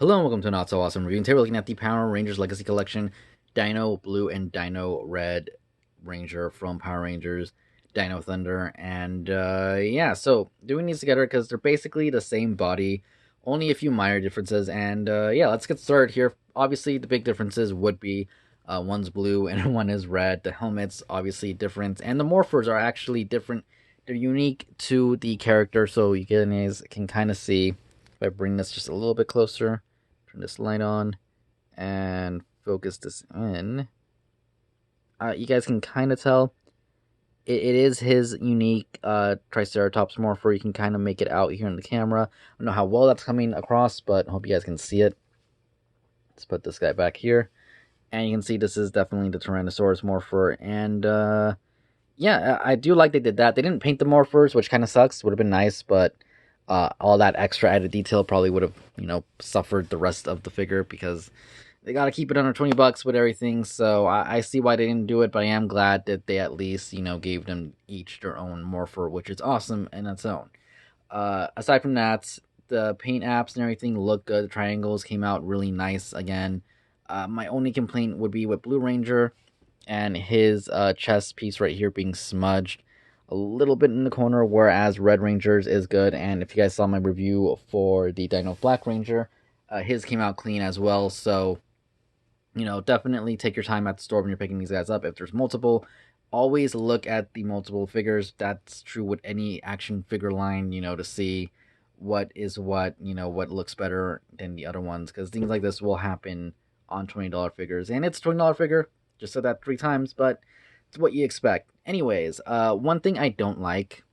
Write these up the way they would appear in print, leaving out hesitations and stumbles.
Hello and welcome to Not So Awesome Review. And today we're looking at the Power Rangers Legacy Collection, Dino Blue and Dino Red Ranger from Power Rangers, Dino Thunder, and yeah, so doing these together because they're basically the same body, only a few minor differences, and yeah, let's get started here. Obviously, the big differences would be one's blue and one is red. The helmet's obviously different, and the morphers are actually different. They're unique to the character, so you guys can kind of see. If I bring this just a little bit closer, turn this light on, and focus this in, you guys can kind of tell it is his unique Triceratops morpher. You can kind of make it out here in the camera. I don't know how well that's coming across, but I hope you guys can see it. Let's put this guy back here. And you can see this is definitely the Tyrannosaurus morpher. And yeah, I do like they did that. They didn't paint the morphers, which kind of sucks. Would have been nice, but all that extra added detail probably would have, suffered the rest of the figure because they got to keep it under 20 bucks with everything. So I see why they didn't do it, but I am glad that they at least, gave them each their own morpher, which is awesome in its own. Aside from that, the paint apps and everything look good. The triangles came out really nice again. My only complaint would be with Blue Ranger and his chest piece right here being smudged a little bit in the corner, whereas Red Ranger's is good. And if you guys saw my review for the Dino Black Ranger, his came out clean as well. So, definitely take your time at the store when you're picking these guys up. If there's multiple, always look at the multiple figures. That's true with any action figure line, to see what is what, what looks better than the other ones. Because things like this will happen on $20 figures. And it's a $20 figure. Just said that 3 times, but it's what you expect. Anyways, one thing I don't like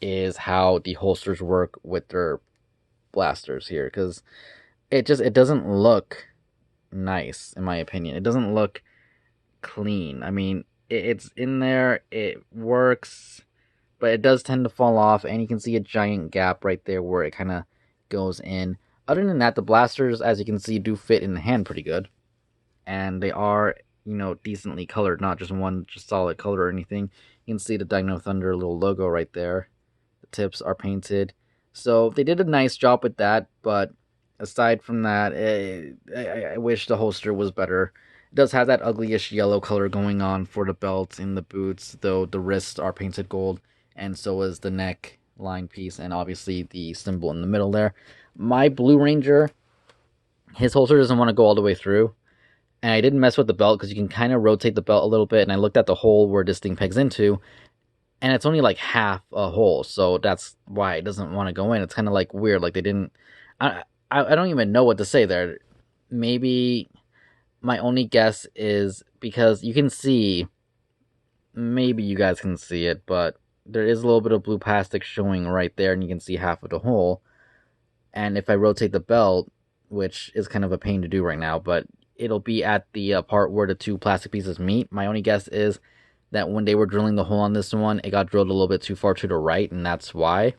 is how the holsters work with their blasters here, because it doesn't look nice, in my opinion. It doesn't look clean. I mean, it's in there, it works, but it does tend to fall off, and you can see a giant gap right there where it kind of goes in. Other than that, the blasters, as you can see, do fit in the hand pretty good, and they are, decently colored, not just one just solid color or anything. You can see the Dino Thunder little logo right there. The tips are painted, so they did a nice job with that, but aside from that, I wish the holster was better. It does have that uglyish yellow color going on for the belt and the boots, though the wrists are painted gold, and so is the neck line piece, and obviously the symbol in the middle there. My Blue Ranger, his holster doesn't want to go all the way through, and I didn't mess with the belt because you can kind of rotate the belt a little bit, and I looked at the hole where this thing pegs into, and it's only like half a hole, so that's why it doesn't want to go in. It's kind of like weird, like they didn't... I don't even know what to say there. Maybe my only guess is because you can see, maybe you guys can see it, but there is a little bit of blue plastic showing right there, and you can see half of the hole. And if I rotate the belt, which is kind of a pain to do right now, but it'll be at the part where the 2 plastic pieces meet. My only guess is that when they were drilling the hole on this one, it got drilled a little bit too far to the right, and that's why.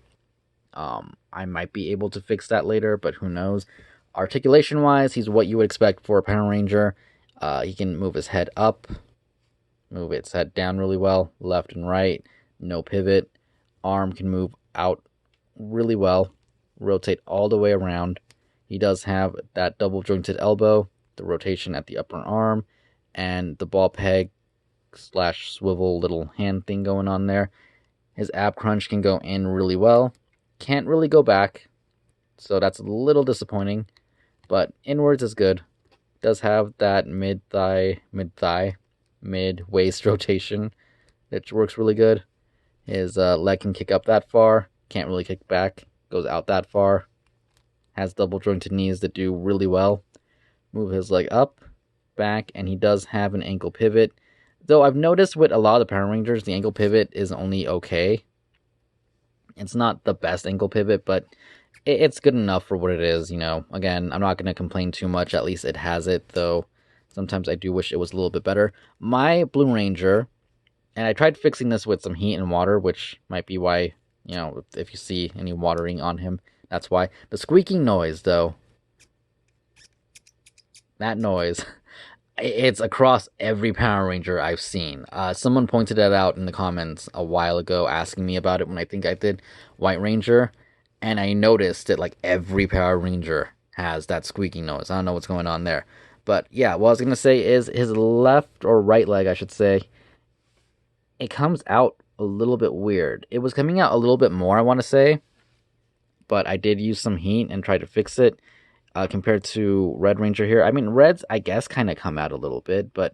I might be able to fix that later, but who knows. Articulation-wise, he's what you would expect for a Power Ranger. He can move his head up, move its head down really well, left and right, no pivot. Arm can move out really well, rotate all the way around. He does have that double-jointed elbow, the rotation at the upper arm, and the ball peg / swivel little hand thing going on there. His ab crunch can go in really well. Can't really go back, so that's a little disappointing, but inwards is good. Does have that mid-thigh, mid-waist rotation, which works really good. His leg can kick up that far, can't really kick back, goes out that far. Has double jointed knees that do really well. Move his leg up, back, and he does have an ankle pivot. Though I've noticed with a lot of the Power Rangers, the ankle pivot is only okay. It's not the best ankle pivot, but it's good enough for what it is, Again, I'm not going to complain too much. At least it has it, though sometimes I do wish it was a little bit better. My Blue Ranger, and I tried fixing this with some heat and water, which might be why, if you see any watering on him, that's why. The squeaking noise, though, that noise, it's across every Power Ranger I've seen. Someone pointed that out in the comments a while ago, asking me about it when I think I did White Ranger, and I noticed that like every Power Ranger has that squeaky noise. I don't know what's going on there. But yeah, what I was gonna say is his left or right leg, I should say, it comes out a little bit weird. It was coming out a little bit more, I want to say, but I did use some heat and try to fix it. Compared to Red Ranger here, I mean, Reds I guess kind of come out a little bit, but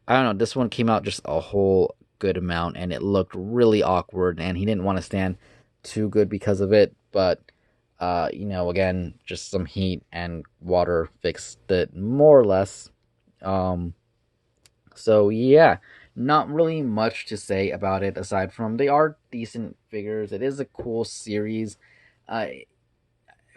I don't know. This one came out just a whole good amount, and it looked really awkward, and he didn't want to stand too good because of it. But again, just some heat and water fixed it more or less. Um, so yeah, not really much to say about it aside from they are decent figures. It is a cool series. Uh,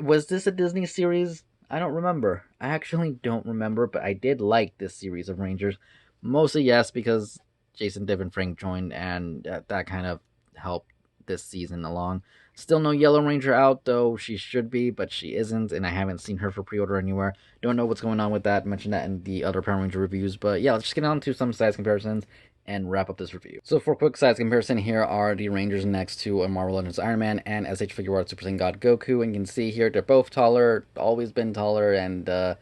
was this a Disney series? I don't remember. I actually don't remember, but I did like this series of Rangers. Mostly, yes, because Jason, Dev, and Frank joined, and that kind of helped this season along. Still no Yellow Ranger out, though she should be, but she isn't, and I haven't seen her for pre order anywhere. Don't know what's going on with that. Mentioned that in the other Power Ranger reviews, but yeah, let's just get on to some size comparisons and wrap up this review. So for quick size comparison, here are the Rangers next to a Marvel Legends Iron Man and SH Figuarts Super Saiyan God Goku, and you can see here they're both taller, always been taller, and there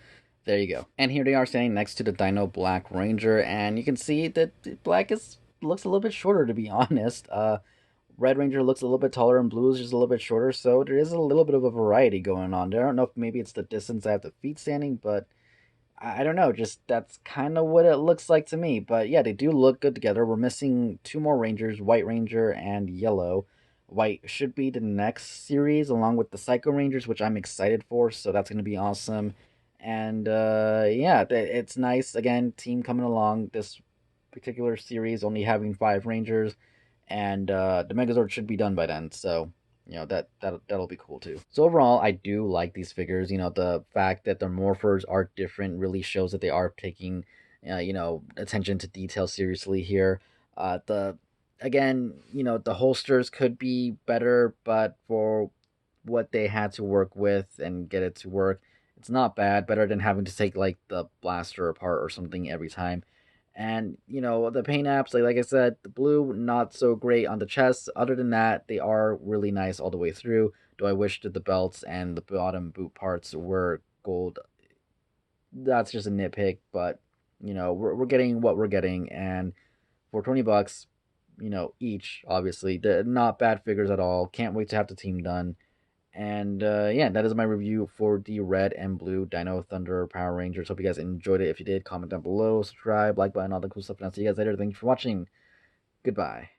you go. And here they are standing next to the Dino Black Ranger, and you can see that Black looks a little bit shorter, to be honest. Red Ranger looks a little bit taller, and Blue is just a little bit shorter, so there is a little bit of a variety going on there. I don't know if maybe it's the distance I have the feet standing, but I don't know, just that's kind of what it looks like to me. But yeah, they do look good together. We're missing two more Rangers, White Ranger and Yellow. White should be the next series, along with the Psycho Rangers, which I'm excited for. So that's going to be awesome. And yeah, it's nice. Again, team coming along. This particular series only having 5 Rangers, and the Megazord should be done by then. So that'll be cool too. So overall, I do like these figures. The fact that the morphers are different really shows that they are taking attention to detail seriously here. The Again, the holsters could be better, but for what they had to work with and get it to work, it's not bad. Better than having to take like the blaster apart or something every time. And the paint apps, like I said, the blue not so great on the chest. Other than that, they are really nice all the way through. Do I wish that the belts and the bottom boot parts were gold? That's just a nitpick, but we're getting what we're getting, and for $20, each, obviously, they're not bad figures at all. Can't wait to have the team done. And yeah, that is my review for the red and blue Dino Thunder Power Rangers. Hope you guys enjoyed it. If you did, comment down below, subscribe, like button, all the cool stuff. And I'll see you guys later. Thank you for watching. Goodbye.